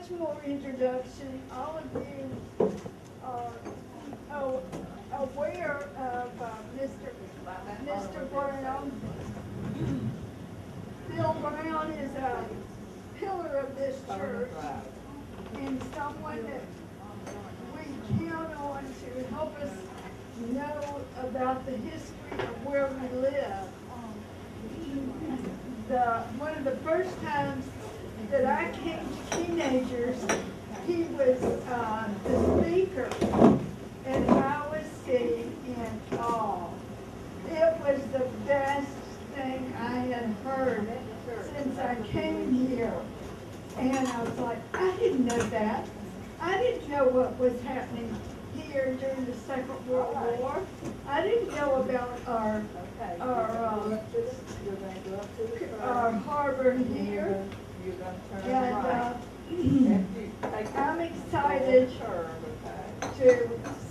much more introduction. All of you are aware of Mr. Brown. Bill Brown is a pillar of this church and someone that we count on to help us know about the history of where we live. One of the first times that I came to Keenagers, he was the speaker, and I was sitting in awe. It was the best thing I had heard since I came here. And I was like, I didn't know that. I didn't know what was happening here during the Second World War. I didn't know about our harbor here. And I'm excited to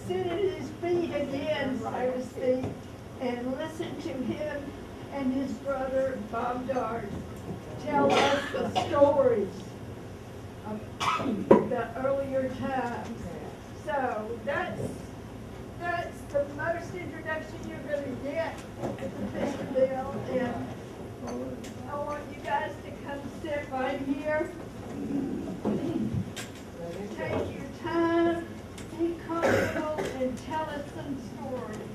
sit at his feet again, so to speak, and listen to him and his brother Bob Dart tell us the stories of the earlier times. So that's the most introduction you're going to get at the Big Bill, and I want you guys to come sit right here. Take your time, be comfortable, and tell us some stories.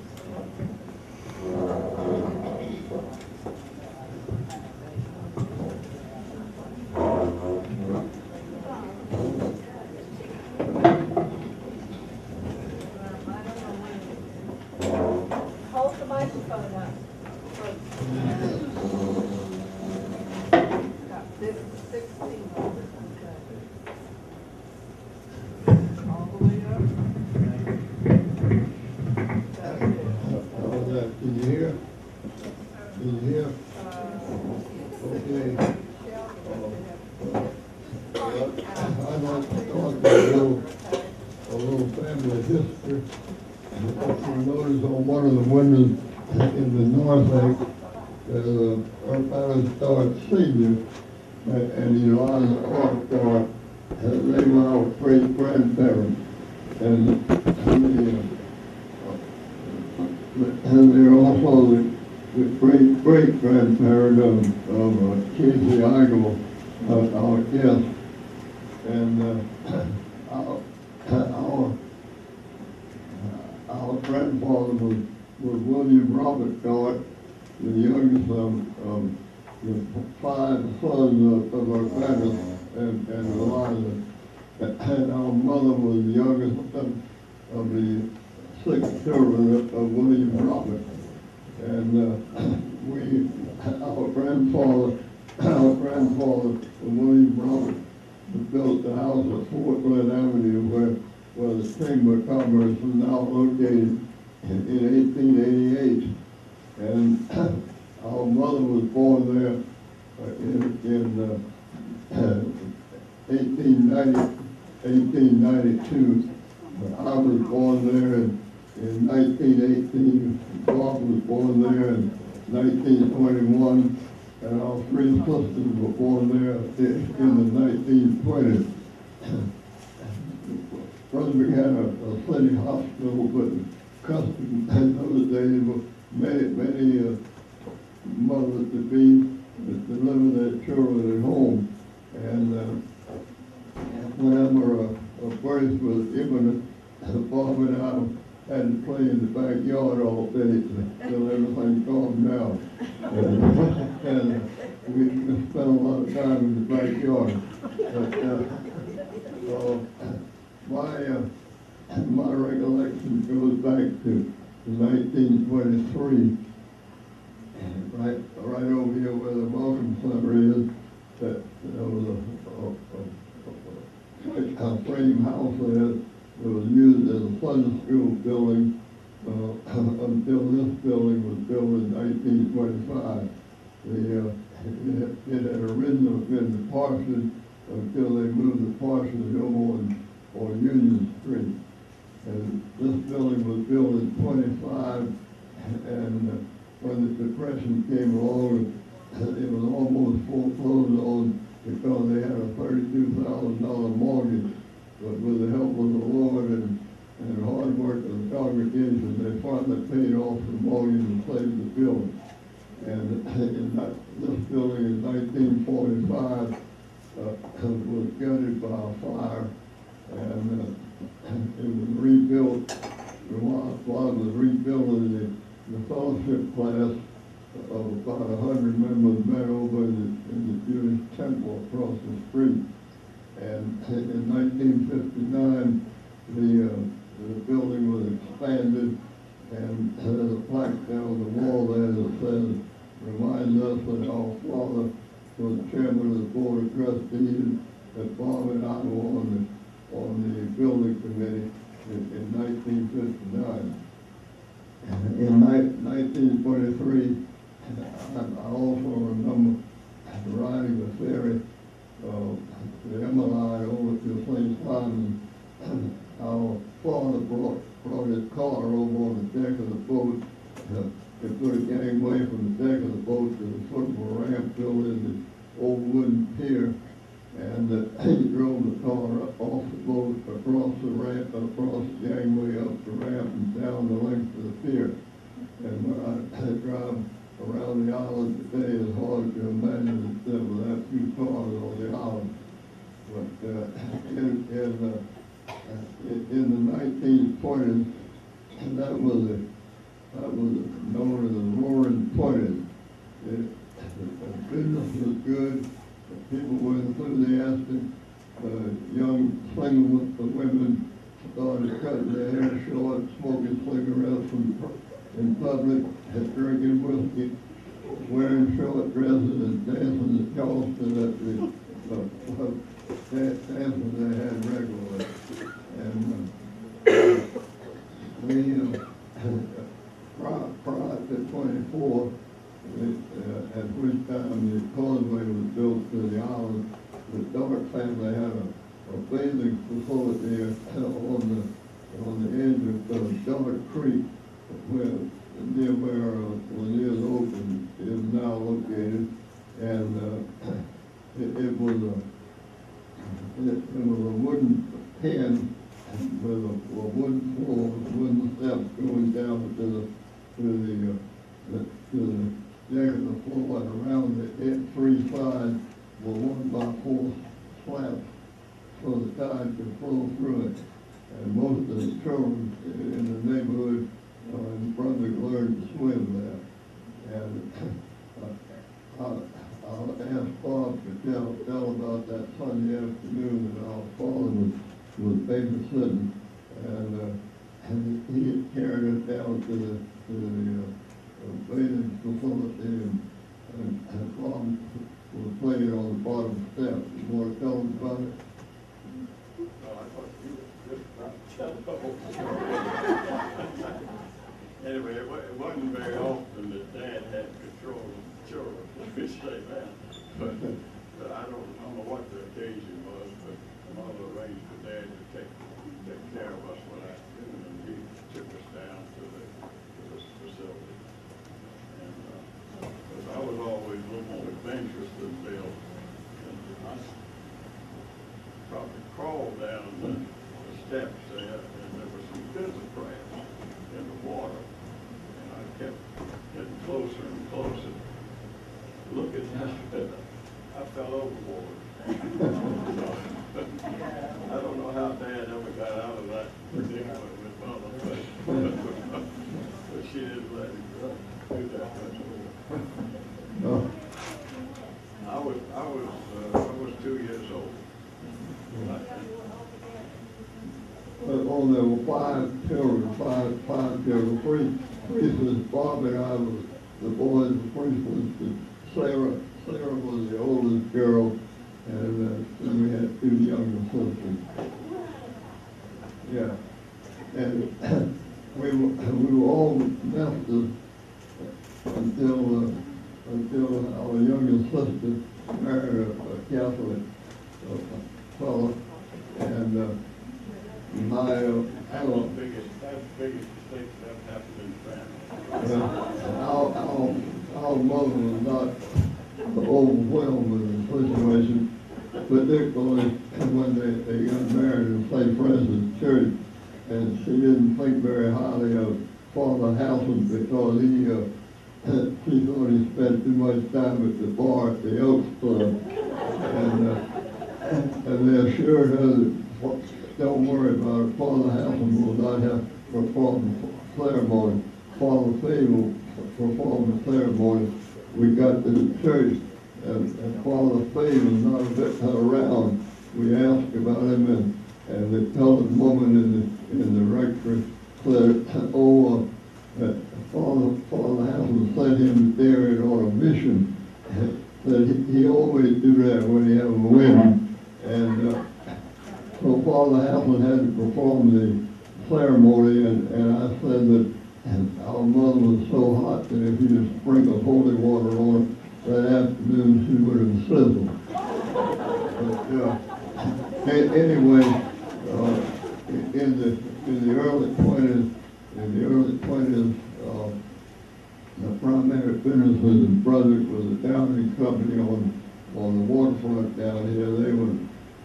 Hold the microphone up. Got 16 over. All the way up. How's that? Can you hear? Can you hear? Okay. I'd like to talk a little family history. If you notice on one of the windows in the north end, there's a Earth Star Senior, and you know, I was an art star. They were our great-grandparents, and they're also the great-great-grandparent of Casey Igle, our guest. And our grandfather was William Robert Dart, the youngest of the 5 sons of our parents and Eliza. And our mother was the youngest of the 6 children of William Robert. And our grandfather, William Robert, built the house at Fort Glen Avenue where the Chamber of Commerce is now located in 1888. And our mother was born there in 1892. I was born there in 1918. Bob was born there in 1921. And our 3 sisters were born there in the 1920s. Brunswick had a city hospital, but custom in those days were many mothers to be deliver their children at home. And whenever a birth was imminent, Bob and I had to play in the backyard all day till everything calmed down. And we spent a lot of time in the backyard. But my recollection goes back to 1923, right over here where the Welcome Center is. That there was a frame house there that was used as a Sunday school building until this building was built in 1925. It had originally been the parsonage until they moved the parsonage over on Union Street. And this building was built in 25, and when the Depression came along, it was almost foreclosed on because they had a $32,000 mortgage. But with the help of the Lord and hard work of the congregation, they finally paid off the mortgage and saved the building. And this building in 1945 was gutted by a fire, and it was rebuilt. While it was rebuilding, the fellowship class of about 100 members met over in the Jewish temple across the street. And in 1959, the building was expanded, and there's a plaque down the wall there that says, reminds us that our father was chairman of the board of trustees, that Bob and I were on the building committee in 1959. In 1923, I also remember riding the ferry, the Emma line over to St. Simon. Our father brought his car over on the deck of the boat. They put a gangway from the deck of the boat to the foot of a ramp built in the old wooden pier, and he drove the car off the boat, across the ramp, across the gangway, up the ramp, and down the length of the pier. And when I drive around the island today, it's hard to imagine that with that few cars on the island. But in the 1920s, that was known as the Roaring Twenties. The business was good, people were enthusiastic, young single women started cutting their hair short, smoking cigarettes in public, drinking whiskey, wearing short dresses and dancing the Charleston at the dances they had regularly. And prior to 24, at which time the causeway was built to the island, the Dart family had a bathing facility on the edge of Dart Creek, near where Lanier's Open is now located, and it was a wooden pen with a wooden floor, wooden steps going down to the deck of the floor, and around the three sides were 1x4 slabs so the tide could flow through it. And most of the children in the neighborhood in Brunswick learned to swim there. And I'll ask Bob to tell about that Sunday afternoon that our father was babysitting, and he had carried us down to the bathing facility, and Bob was playing on the bottom step. You want to tell him about it? I thought you were just about to tell them. Anyway, it wasn't very often that Dad had control of the children, let me say that. But I don't know what the occasion was, but Mother arranged for Dad to take care of us when I and he took us down to the facility. And because I was always a little more adventurous than Bill. And I probably crawled down the steps there, and there was some fizzle crabs in the water. And I kept getting closer and closer. Look at that. I fell overboard. I don't know how Dad ever got out of that predicament with Mother, but she didn't let him do that much. No. I was 2 years old. Oh, there were five children, three was Bob and I was the boys, the first was Sarah. Sarah was the oldest girl, and then we had two younger sisters. Yeah, and we were all Methodists until our youngest sister married a Catholic fellow, and That's the biggest mistake that happened in the family. our mother was not overwhelmed with the situation. particularly when they got married in St. Francis Church, and she didn't think very highly of Father Housen because she thought he spent too much time at the bar at the Oaks Club. And they assured her that, don't worry about it, Father Housen will not have to perform the ceremony. Father Fee will perform the ceremony. We got to the church, and Father Fee was not a bit around. We asked about him, and the colored woman in the rectory said, oh, Father Housen sent him there on a mission. That he always do that when he have a wedding. And so Father Housen had to perform the ceremony, and I said that our mother was so hot that if you just sprinkled holy water on her that afternoon, she would have sizzled. But anyway, in the early 20s, the primary businesses in Brunswick was a downing company on the waterfront down here. They were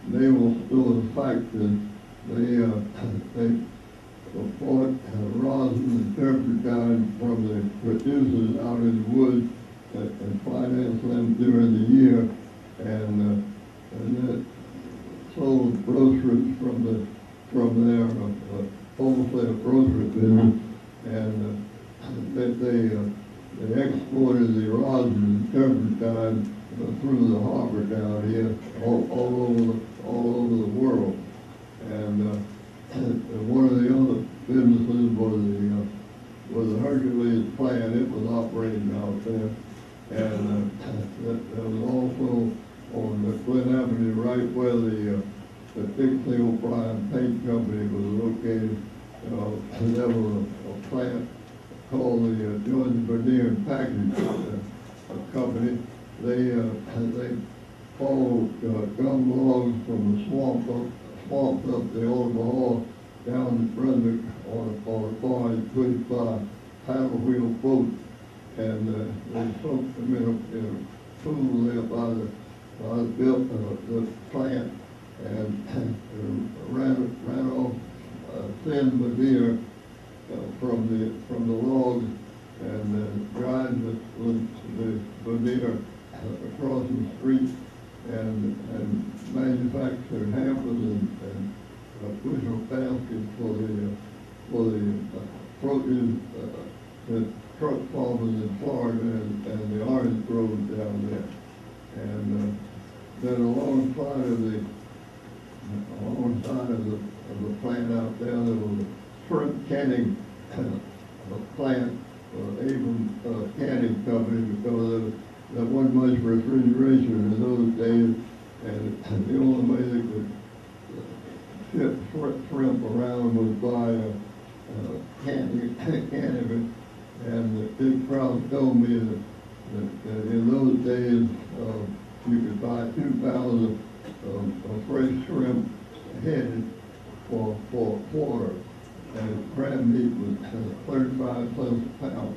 naval stores factories. They bought rosin and turpentine from the producers out in the woods and financed them during the year, and then sold groceries from their wholesale grocery business, and they exported the rosin and turpentine through the harbor down here, all over the world. And one of the other businesses was the Hercules plant. It was operating out there, and that was also on the Glen Avenue, right where the Dixie O'Brien Paint Company was located. There was a plant called the Georgia Bernier Package Company. They hauled gum logs from the swamp up the Oliver Hall down to Brunswick on a barge pushed by paddle wheel boats, and they soaked them in a pool there by the plant, and ran off thin veneer from the logs, and dried the veneer across the street, and manufactured hampers and bushel baskets for the produce, the truck farmers in Florida and the orange groves down there. And then alongside of the plant out there was a shrimp canning plant, Avon Canning Company, because there wasn't much refrigeration in those days, and the only way they could ship shrimp around was by canning it. And the big crowd told me that in those days you could buy 2 pounds of fresh shrimp headed for a quarter, and crab meat was 35 cents a pound.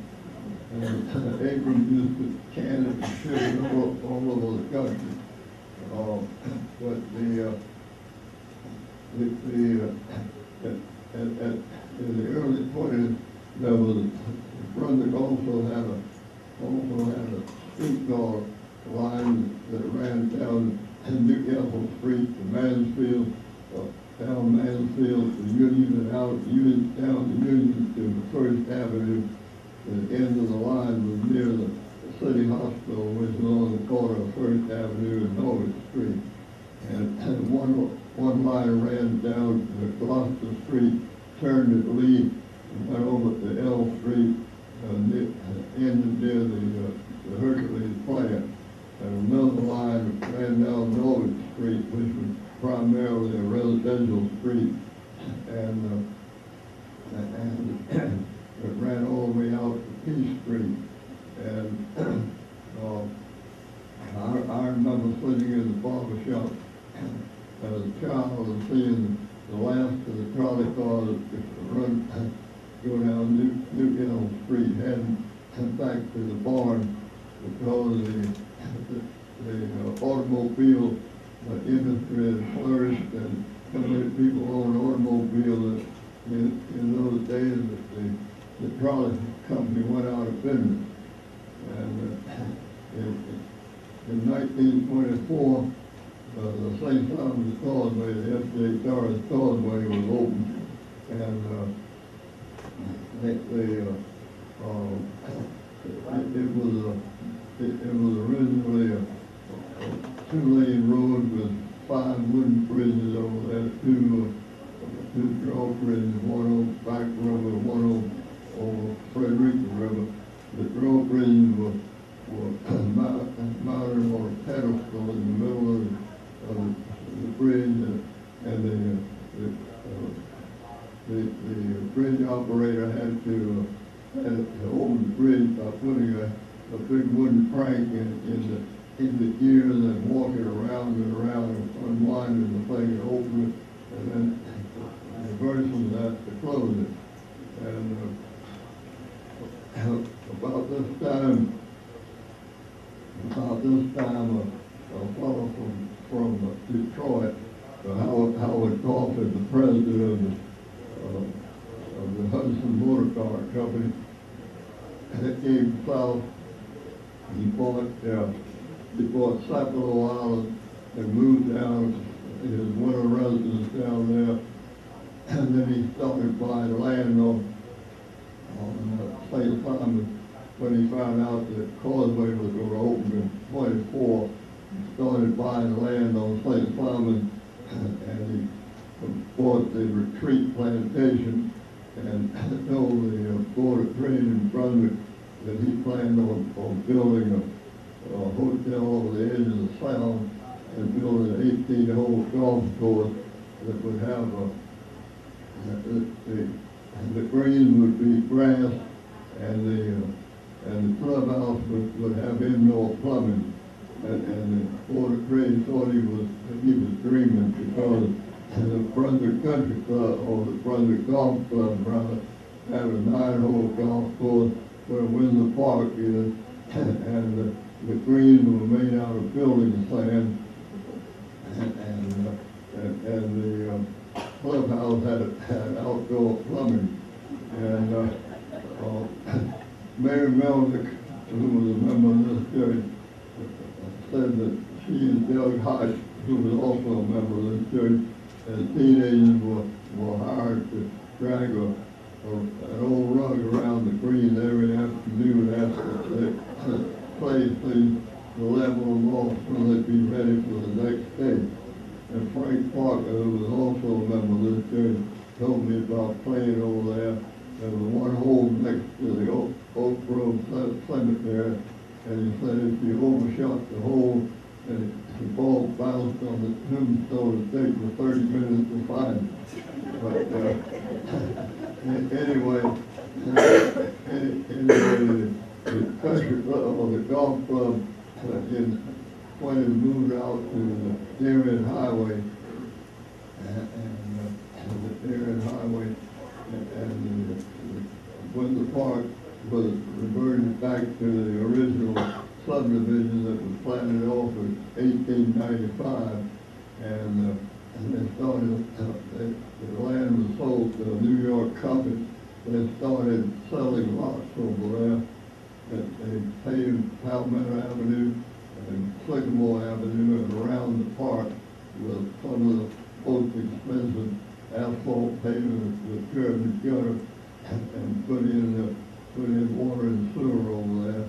And Abrams used to can it and ship it all over the country. But in the early 20s, there was Brunswick also had a streetcar line that ran down Newcastle Street to Mansfield, down Mansfield to Union, and out Union, down to Union to the First Avenue. The end of the line was near the city hospital, which was on the corner of First Avenue and Norwood Street. And one line ran down to Gloucester Street, turned at Lee, and went over to L Street, ended near the Hercules plant. And another line ran down Norwood Street, which was primarily a residential street, and it ran all the way out to P Street. And I remember sitting in the barber shop as a child and seeing the last of the trolley cars go down Newcastle Street, heading back to the barn, because the automobile industry had flourished, and so many people owned automobiles that in those days that the trolley company went out of business. And in 1924, the St. Thomas Causeway, the FJ Torres Causeway was opened, and it was originally a two-lane road with 5 wooden bridges over there, two drawbridges, one over Back River, one over Frederica River. The drawbridges were mounted on a pedestal in the middle of the bridge, and the bridge operator had to open the bridge by putting a big wooden crank in the gears and walk it around and around and unwinding the thing and open it, and then reversing that to close it. And about this time, a fellow from Detroit, Howard Coffin, the president of the Hudson Motor Car Company, that came south. He bought Sapelo Island and moved down his winter residence down there, and then he started buying land on St. Thomas. When he found out that Causeway was going to open in 24, he started buying land on St. Thomas, and he bought the Retreat Plantation and told the Board of Trade in Brunswick that he planned on building a hotel over the edge of the Sound and building an 18-hole golf course that would have the greens would be grass, and the clubhouse would have indoor plumbing. And the Board of Trade thought he was dreaming, because the Brunswick Country Club, or the Brunswick Golf Club rather, had a 9-hole golf course where Windsor Park is, and the greens were made out of building sand, and the clubhouse had outdoor plumbing. And Mary Melnick, who was a member of this church, said that she and Doug Hodge, who was also a member of this church, as teenagers were hired to drag an old rug around the green every afternoon after they played things to level them off so they'd be ready for the next day. And Frank Parker, who was also a member of this church, told me about playing over there. There was one hole next to the Oak Grove Cemetery, and he said if you overshot the hole and the ball bounced on the tombstone, it takes you 30 minutes to find it. But anyway, the country club, or the golf club, when it moved out to the Darien Highway, and the Darien Highway, and Windsor Park was reverted back to the original subdivision that was planted off in 1895, and they started, the land was sold to a New York company. They started selling lots over there. They paved Palmetto Avenue and Sycamore Avenue and around the park with some of the most expensive asphalt pavement with curb and gutter, and put in water and sewer over there.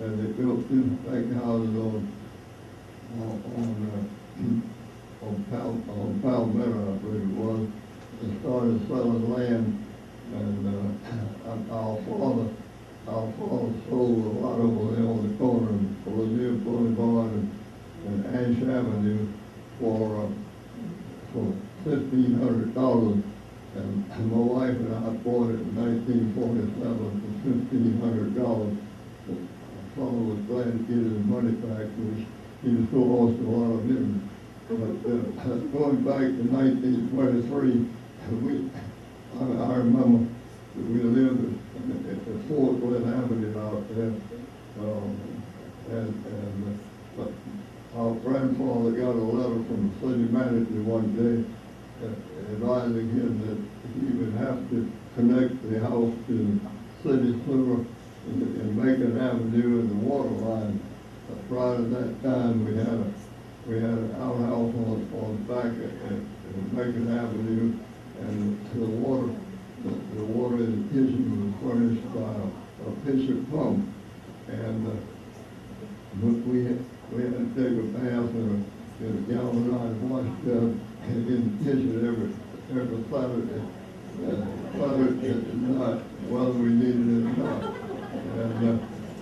And they built 2 big houses on Palmetto, I believe it was, and started selling land. And our father sold a lot over there on the corner of Lanier Boulevard and Ash Avenue for $1,500. And my wife and I bought it in 1947 for $1,500. My father was glad to get his money back, because he was so lost a lot of business. But going back to 1923, I remember that we lived at the Fort Glen Avenue out there, but our grandfather got a letter from the city manager one day advising him that he would have to connect the house to the city sewer and make an avenue in the water line. Prior to that time, we had an outhouse on the back and Macon Avenue, and the water in the kitchen was furnished by a pitcher pump, and we had to take a bath in a galvanized wash tub in the kitchen every Saturday. Saturday night, whether we needed it or not.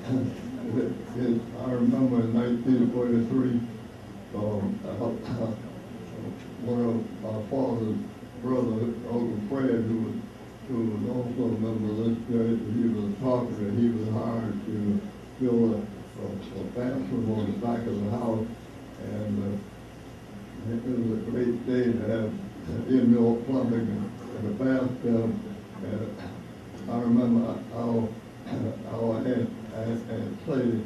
And I remember in 1943, one of my father's brother, Uncle Fred, who was also a member of this church, he was a carpenter. He was hired to build a bathroom on the back of the house, and it was a great day to have indoor plumbing and a bathtub. And I remember how I had Sadie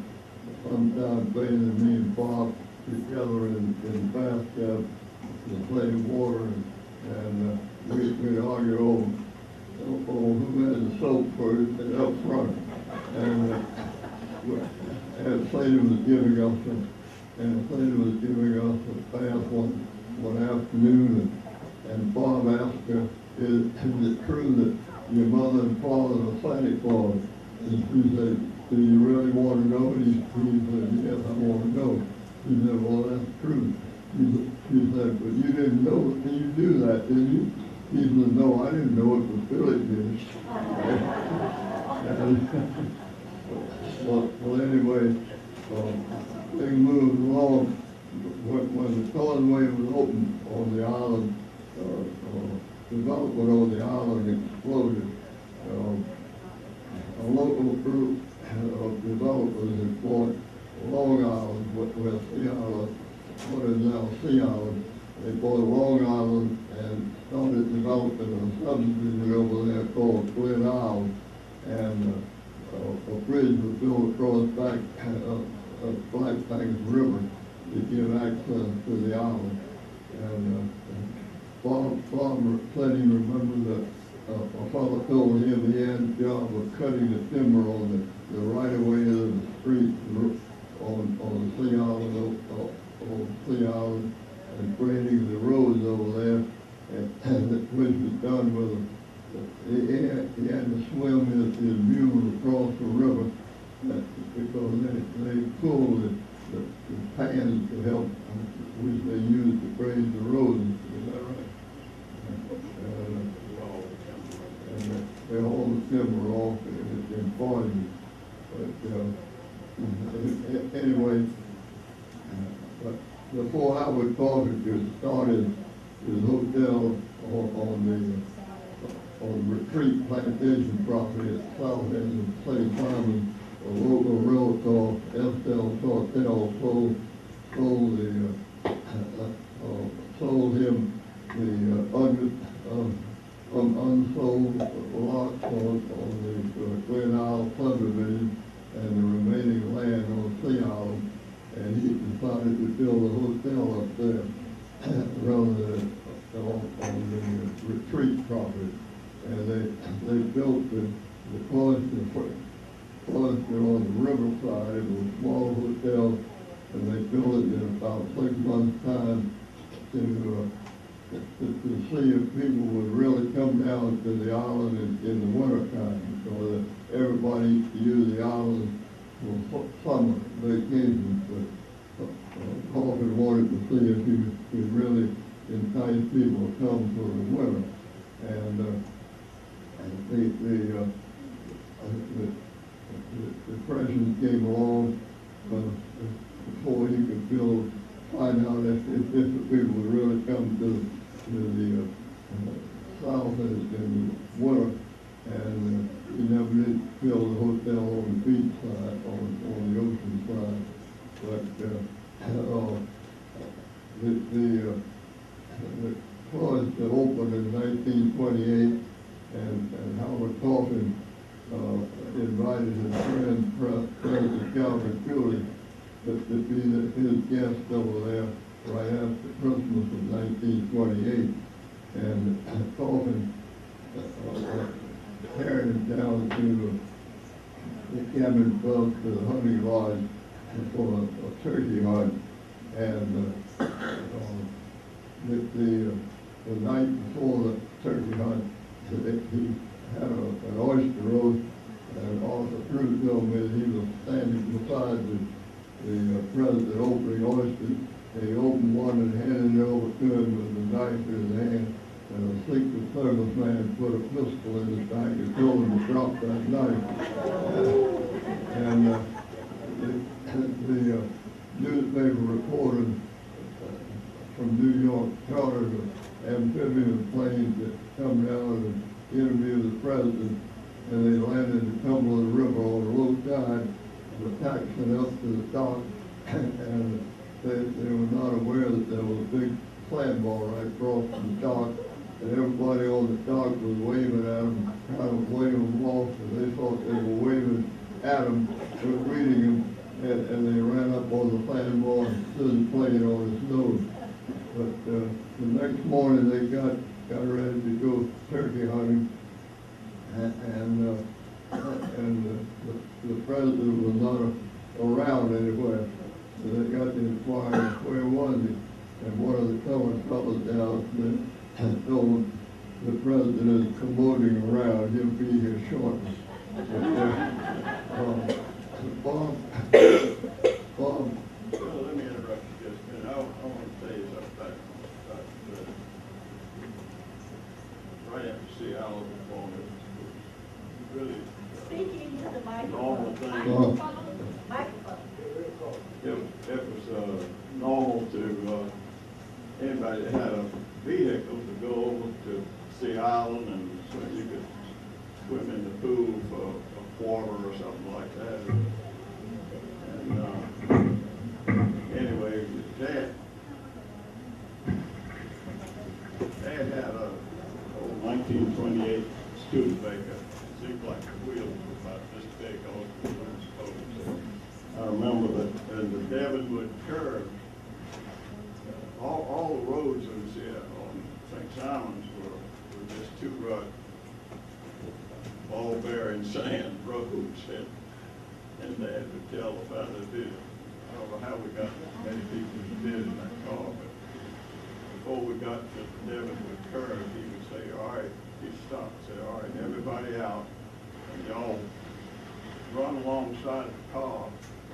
sometimes bathing me and Bob together in the bathtub to play water, and we'd argue over who had the soap first and up front. And Sadie was giving us a bath one afternoon, and Bob asked her, is it true that your mother and father are Santa Claus? And she said, do you really want to know? He said, yes, I want to know. She said, well, that's true. She said, but you didn't know, you knew that, didn't you? He said, no, I didn't know it, but Billy did. Well, anyway, things moved along. When the causeway was opened on the island, development on the island exploded. A local group of developers had bought Long Island, where Sea Island, what is now Sea Island. They bought Long Island and started developing a subdivision over there called Glen Island, and a bridge was built across Black Banks River to give access to the island. And Bob said he remembered that a fellow told him he had a job of cutting the timber on the right-of-way of the street on the Sea Island, and grading the roads over there, and which was done with he had to swim his mule across the river because they pulled the pans to help, which they used to grade the roads. Is that right? And they hauled the timber off in barges. But anyway, but before Howard Carpenter started his hotel on the retreat plantation property at south end of St. Simon, a local realtor, Estelle Tortel, sold him the unsold lots on the Glen Isle subdivision and the remaining land on Sea Island, and he decided to build a hotel up there rather than on the retreat property. And they built the cloister on the riverside. It was a small hotel, and they built it in about 6 months' time to see if people would really come down to the island in the wintertime, so that everybody used to use the island for summer vacations. But Coffin wanted to see if he could really entice people to come for the winter. And the Depression came along before he could find out if the people would really come to the south in the winter, and he never did build a hotel on the beach side, on the ocean side. But the cloister opened in 1928, and Howard Coffin invited his friend, President Calvin Cooley, to be his guest over there right after Christmas of 1928, and talking, carried him down to the cabin above to the hunting lodge for a turkey hunt, and the night before the turkey hunt, he had an oyster roast, and Arthur Cruz told me he was standing beside the president opening oysters. He opened one and handed it over to him with a knife in his hand, and a Secret Service man put a pistol in his back and told him to drop that knife. And the newspaper reported from New York chartered amphibian planes that come down and interview the president, and they landed in Cumberland River on a low tide, were taxiing up to the dock, and they were not aware that there was a big sandbar right across from the dock, and everybody on the dock was waving at them, trying to wave them off, and they thought they were waving at them, greeting him, and they ran up on the sandbar and stood the plane on his nose. But the next morning they got ready to go turkey hunting, and the president was not around anywhere. So they got to inquire where was he, and one of the colored fellows down there told him the president is commoding around, he'll be here shortly. Bob, Well, let me interrupt you just a minute. I want to tell you something about right after Seattle was born. It was really Speaking to the normal microphone. thing. Microphone. It was normal to anybody that had a vehicle to go over to Sea Island, and so you could swim in the pool for a quarter or something like that. And anyway, Dad had a old 1928 Studebaker. Seemed like the wheels were about this big on the supposed. I remember that in the Devonwood curve, all the roads on St. Simon's were just two ball-bearing sand roads, and Dad would tell about the video. I don't know how we got many people to bid in that car, but before we got to the Devonwood curve, he would say, all right, he'd stop and say, all right, everybody out, and y'all run alongside the car,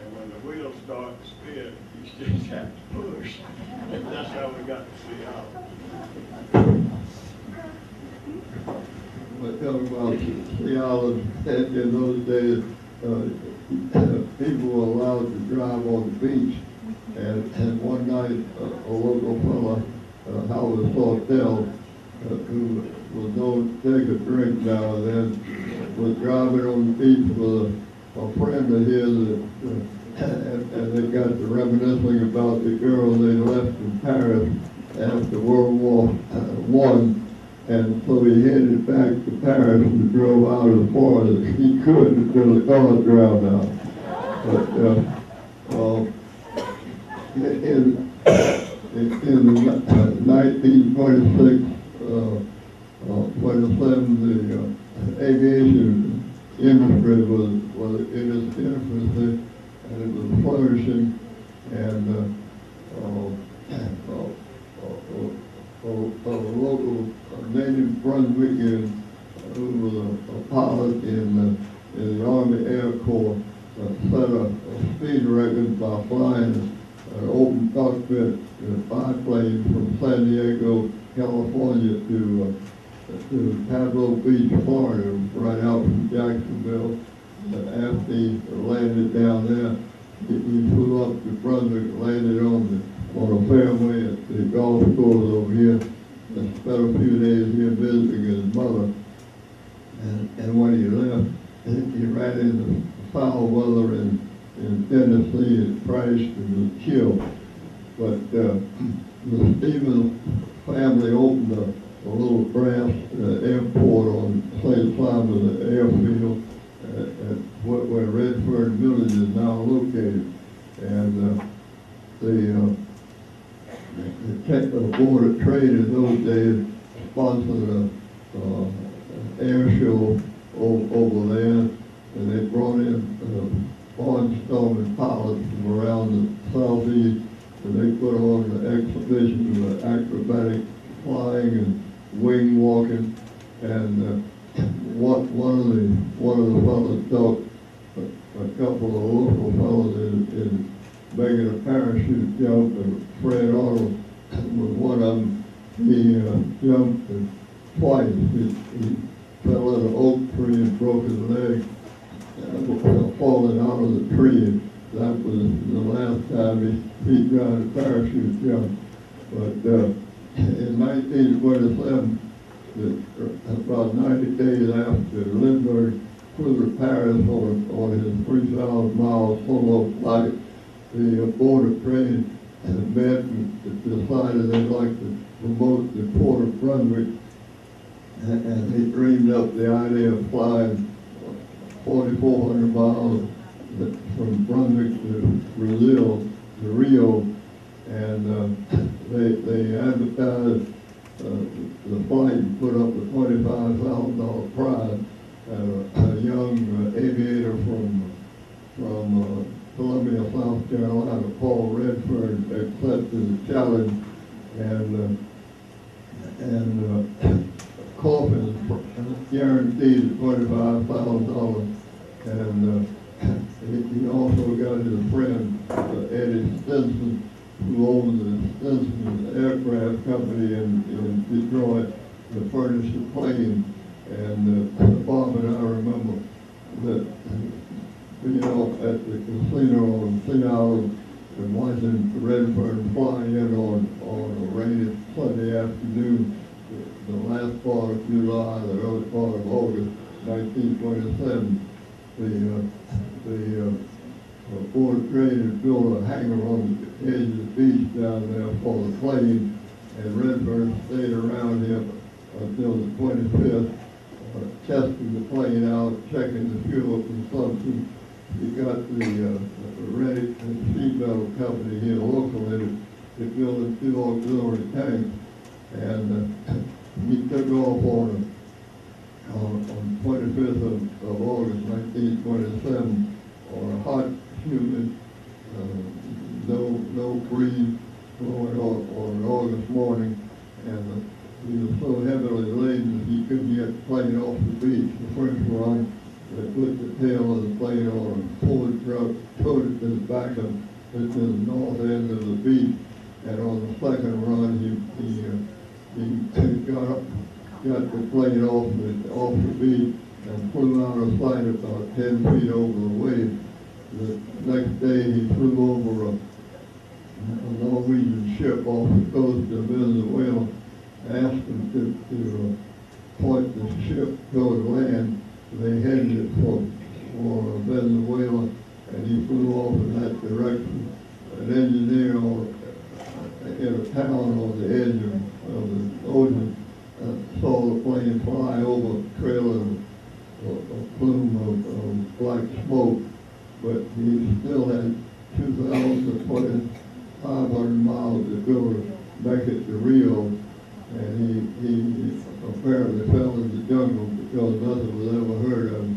and when the wheels start to spin, you just have to push. And that's how we got to Seattle. we're talking about Seattle, in those days, people were allowed to drive on the beach, and one night, a local fella, Howard Sawtell, who was known to take a drink now and then, was driving on the beach with a friend of his, and they got to reminiscing about the girl they left in Paris after World War I, and so he headed back to Paris and drove out as far as he could until the car drowned out. But in 1926, 27, the aviation industry was in its infancy, and it was flourishing, and a local native Brunswickian who was a pilot in the Army Air Corps set a speed record by flying an open cockpit biplane from San Diego, California to Pablo Beach, Florida, right out from Jacksonville. After he landed down there, he flew up to Brunswick, landed on a fairway at the golf course over here, and spent a few days here visiting his mother. And when he left, he ran into foul weather in Tennessee and crashed and was killed. But the Stevens family opened a little brass airport on St. Simon Airfield, where Redford Village is now located. And the Technical Board of Trade in those days sponsored a air show over there, and they brought in barnstorming pilots from around the southeast, and they put on an exhibition of acrobatic flying and wing walking, and one of the fellows taught a couple of local fellows in making a parachute jump, and Fred Arnold was one of them. He jumped twice. He fell in an oak tree and broke his leg, falling out of the tree. That was the last time he tried a parachute jump. But in 1927, about 90 days after Lindbergh flew to Paris on his 3,000 miles solo flight, the Board of Trade met and decided they'd like to promote the Port of Brunswick, and he dreamed up the idea of flying 4,400 miles from Brunswick to Brazil, to Rio, and they advertised the flight and put up a $25,000 prize, and a young aviator from Columbia, South Carolina, Paul Redford, accepted the challenge, and Coffin guaranteed $25,000, and he also got his friend Eddie Stinson, who owns the Stinson Aircraft Company in Detroit, to furnish the plane. And Bob and I remember that, at the casino on Sea Island and watching Redford fly in on a rainy Sunday afternoon, the last part of July, the early part of August 1927. The Board of Trade had built a hangar on the edge of the beach down there for the plane, and Redford stayed around here until the 25th, testing the plane out, checking the fuel consumption. He got the Reddick and Sheet Metal Company here locally to build 2 auxiliary tanks, and he took off on 25th of August 1927 on a hot, humid, no breeze blowing on an August morning, and he was so heavily laden he couldn't get the plane off the beach. The first run, they put the tail of the plane on a forward truck, towed it to the back of to the north end of the beach, and on the second run he got the plane off the beach and flew out of sight about 10 feet over the waves. The next day he flew over a Norwegian ship off the coast of Venezuela, asked them to point the ship toward land. They headed it for Venezuela, and he flew off in that direction. An engineer in a town on the edge of the ocean saw the plane fly over, trailing a plume of black smoke, but he still had 2,500 miles to go to make it to Rio, and he apparently fell in the jungle because nothing was ever heard of him.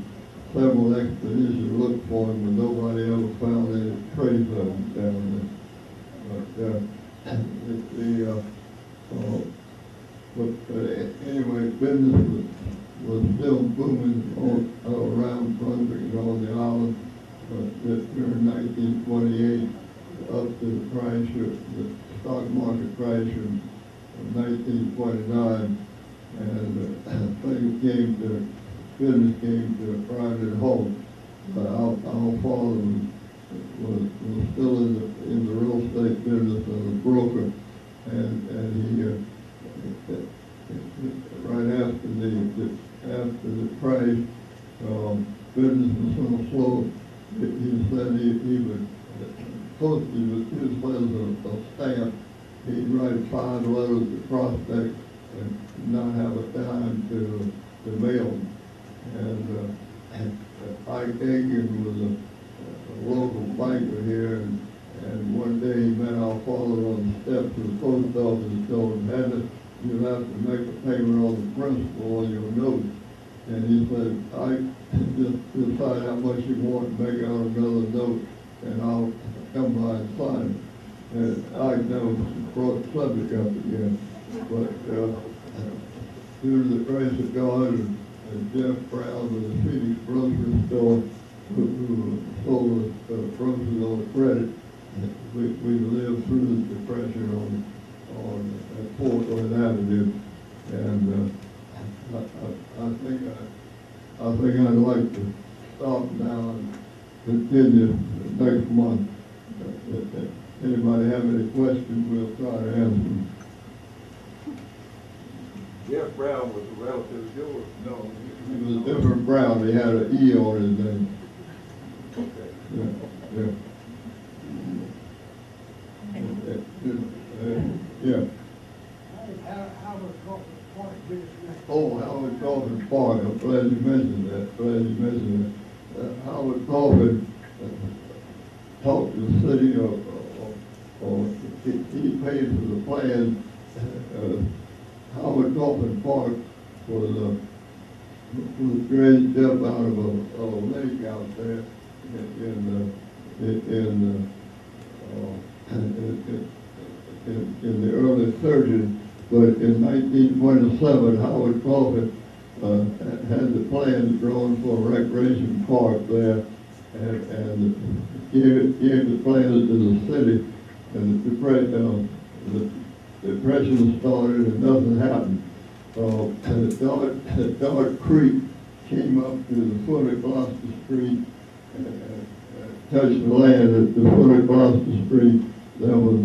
Several expeditions looked for him, but nobody ever found any trace of him down there. But anyway, business was still booming around Brunswick and on the island. During 1928, up to the crash, the stock market crash in 1929, and business came to a grinding halt. Our father was still in the real estate business as a broker, and he right after the crash, business was so slow. He said he would post his letters of stamp. He'd write 5 letters to prospects and not have a dime to mail them. And Ike Aiken was a local banker here, and And one day he met our father on the steps of the post office and told him, Henry, you'll have to make a payment on the principal on your note. And he said, I just decide how much you want to make out another note, and I'll come by and sign it. And I never brought the subject up again. But due to the grace of God and Jeff Brown with the Keenagers Luncheon store, who sold us groceries on credit, we lived through the depression on Portland Avenue. And I think I'd like to stop now and continue next month. If anybody have any questions, we'll try to answer them. Jeff Brown was a relative of yours? No. He was a different Brown. He had an E on his name. Okay. Yeah. Yeah. Oh, Howard Coffin Park. I'm glad you mentioned that. Howard Coffin talked to the city or he paid for the plan. Howard Coffin Park was dredged up out of a lake out there in the early 30s. But in 1927, Howard Coffin had the plans drawn for a recreation park there, and gave the plans to the city, and the depression started and nothing happened. And Dart Creek came up to the foot of Gloucester Street and touched the land at the foot of Gloucester Street. There was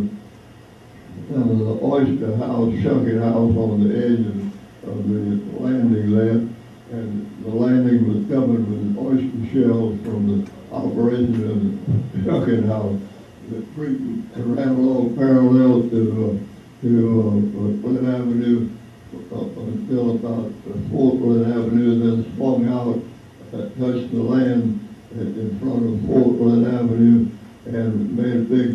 an oyster house, shucking house on the edge of the landing there, and the landing was covered with oyster shells from the operation of the shucking house. The creek ran along parallel to Flint Avenue until about Fort Flint Avenue, then swung out, touched the land in front of Fort Flint Avenue, and made a big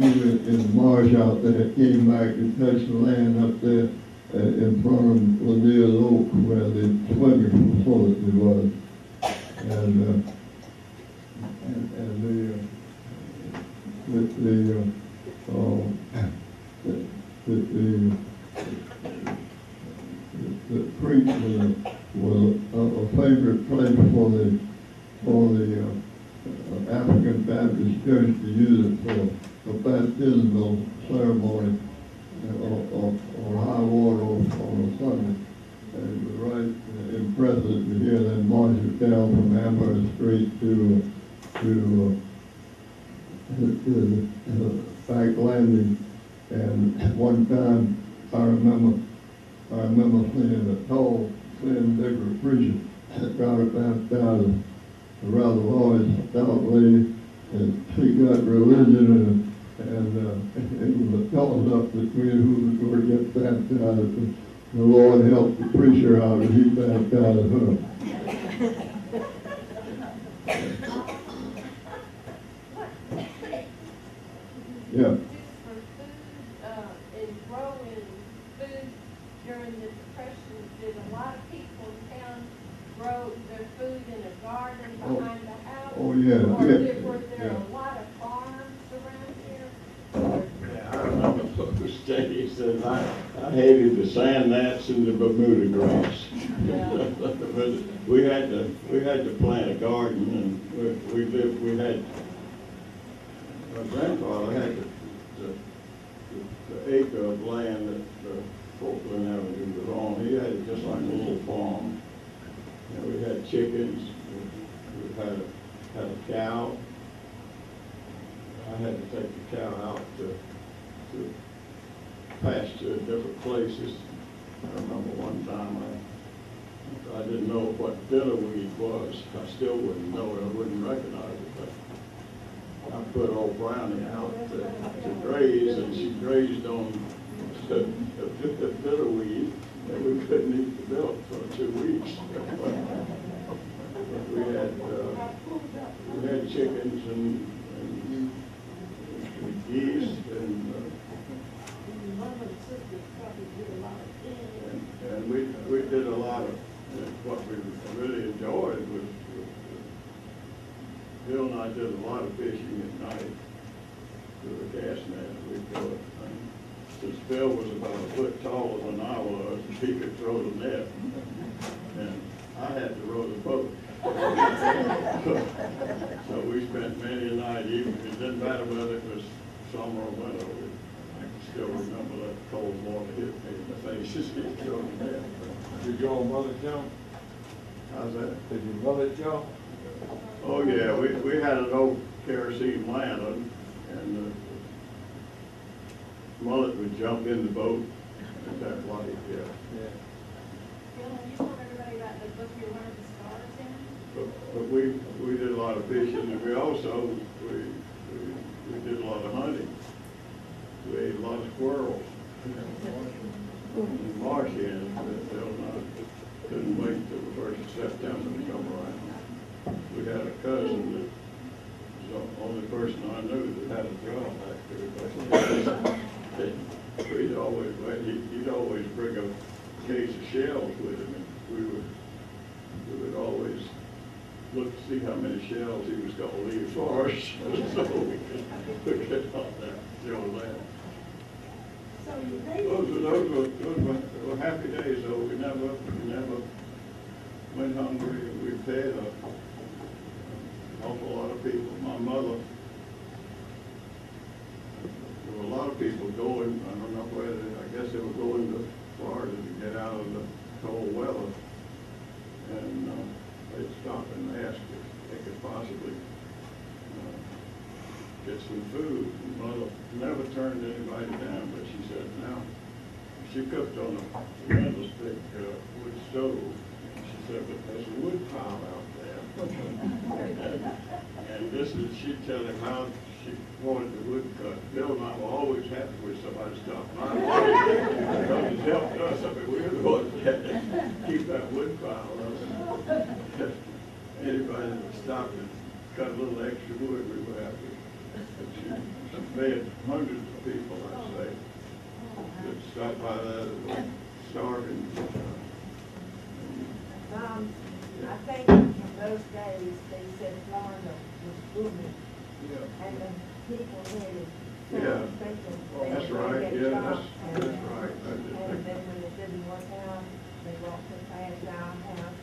U in the marsh out there. Came back and touched the land up there in front of Lanier's Oak, where the swimming facility was. The creek was a favorite place for the African Baptist Church to use it for baptismal ceremony on high water on a Sunday. And it was right impressive to hear them march it down from Amherst Street to the back landing. And one time I remember seeing a tall, thin, bigger preacher got it baptized, a rather large, stout lady, and she got religion, and it was a toss-up between who was going to get baptized. And the Lord helped the preacher out, and he baptized her. Yeah. In growing food during the Depression, did a lot of people in town grow their food in a garden behind the house? Oh, yeah. Or were there Yeah. a lot of farms around here? Yeah, I remember those days, and I hated the sand gnats and the Bermuda grass. But we had to plant a garden, and we had, my grandfather had the acre of land that Folkland Avenue was on. He had it just like a little farm. And we had chickens, we had a cow. I had to take the cow out to pasture at different places. I remember one time I didn't know what bitterweed was. I still wouldn't know it, I wouldn't recognize it, but I put old Brownie out to graze, and she grazed on the bitterweed, and we couldn't eat the milk for 2 weeks. But we had chickens and we did a lot of, what we really enjoyed was Bill and I did a lot of fishing at night with a gas net. We'd go, since Bill was about a foot taller than I was, he could throw the net, and I had to row the boat. So we spent many a night, even it didn't matter whether it was summer or winter. I can still remember that cold water hit me in the face as he threw the net. Did your mother jump? How's that? Did your mother jump? Oh, yeah, we had an old kerosene lantern, and the mullet would jump in the boat at that light, yeah. Yeah. Bill, you told everybody about the book you're one of the stars in? But we did a lot of fishing, and we also, we did a lot of hunting. We ate a lot of squirrels. And marsh hens, but Bill and I couldn't wait till the 1st of September to come around. We had a cousin that was the only person I knew that had a drum back there. He'd always bring a case of shells with him, and we would always look to see how many shells he was going to leave for us, so we could help that, show that. So you Those were happy days, though. We never went hungry. We fed an awful lot of people. My mother, there were a lot of people going, I don't know whether, I guess they were going to Florida to get out of the cold weather. And they'd stop and ask if they could possibly get some food. And Mother never turned anybody down, but she said, now, she cooked on a tremendous big wood stove. She said, but there's a wood pile out there. and she'd tell him how she wanted the wood cut. Bill and I were always happy when somebody stopped by. Because it helped us. I mean, we were the ones that had to keep that wood pile up. Anybody that stopped and cut a little extra wood, we were happy. She fed hundreds of people, I'd say, that stopped by that and were starving. I think in those days, they said Florida was booming, Yeah. and the people headed Yeah. south thinking Oh, they that's were going right, to get yeah, shot. that's right. I just And think- then when it didn't work out, they walked us past our house,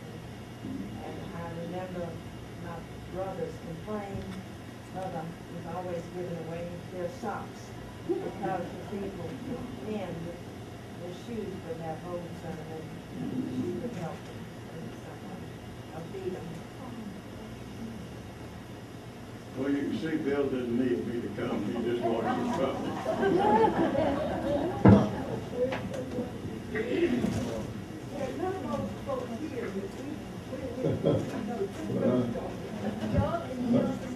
and I remember my brothers complaining, Mother was always giving away their socks, because the people, the men, their shoes would have holes in them, and she would help them. I'll feed them. Well, you can see Bill didn't need me to come, he just wanted his company.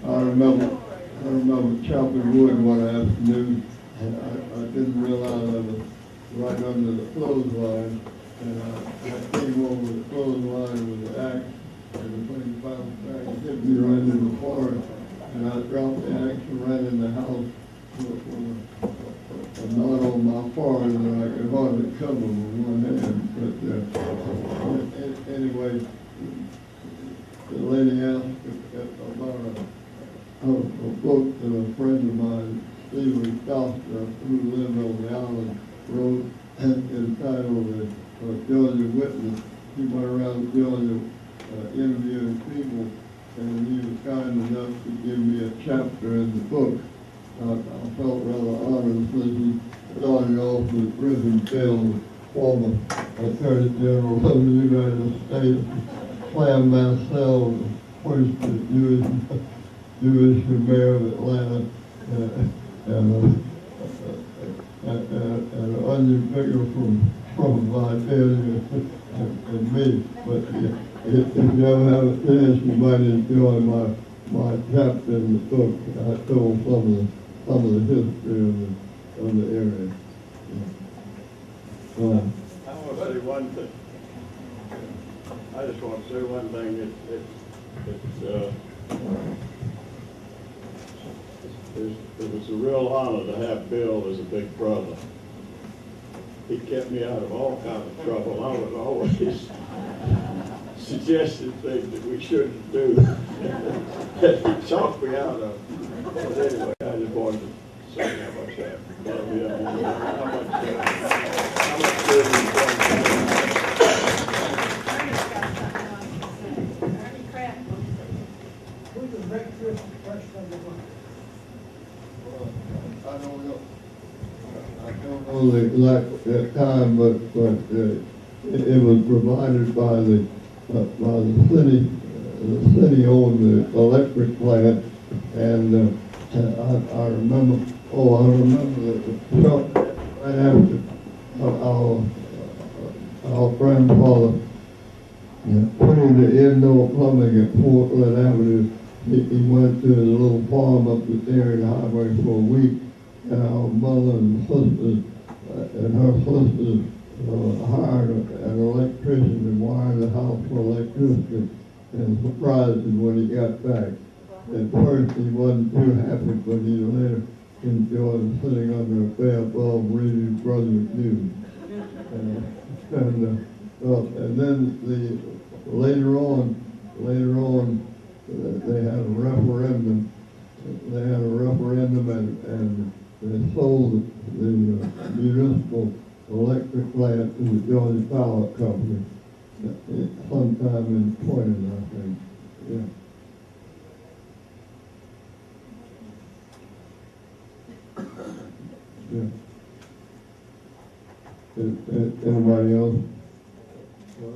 I remember chopping wood one afternoon, and I didn't realize I was right under the clothesline, and I came over the clothesline with the axe, and the thing bounced back and hit me right in the forehead, and I dropped the axe and ran in the house with a knot on my forehead that I could hardly cover with one hand. But anyway, the lady asked about a book that a friend of mine, Stephen Costa, who lived on the island, wrote entitled Georgia Witness. He went around Georgia interviewing people, and he was kind enough to give me a chapter in the book. I felt rather honored since he started off with Griffin Bell, former Attorney General of the United States, Clam Marcel, the first Jewish mayor of Atlanta, and an onion picker from Liberia and me. But if you ever have a chance, you might enjoy my chapter in the book. I told some of the history of the area. I want to say one thing. I just want to say one thing. It was a real honor to have Bill as a big brother. he kept me out of all kinds of trouble. I was always suggesting things that we shouldn't do. That he talked me out of. But anyway, I just wanted to say how much I love him. How much good he's done for me. Ernie's got something on his side. Ernie Kraft will say. Who's the next person of the month? I don't know. I don't know the exact time, but it was provided by the city. The city owned the electric plant, and I remember. Oh, I remember that the truck right after our grandfather put in the indoor plumbing at Portland Avenue. He went to his little farm up the Darien Highway for a week, and our mother and sisters and her sisters hired an electrician to wire the house for electricity, and surprised him when he got back. At first he wasn't too happy, but he later enjoyed sitting under a bare bulb reading Brunswick news. And then later on, they had a referendum. And they sold the municipal electric plant to the Georgia Power Company sometime in 20, I think. Yeah. Yeah. Anybody else? Well,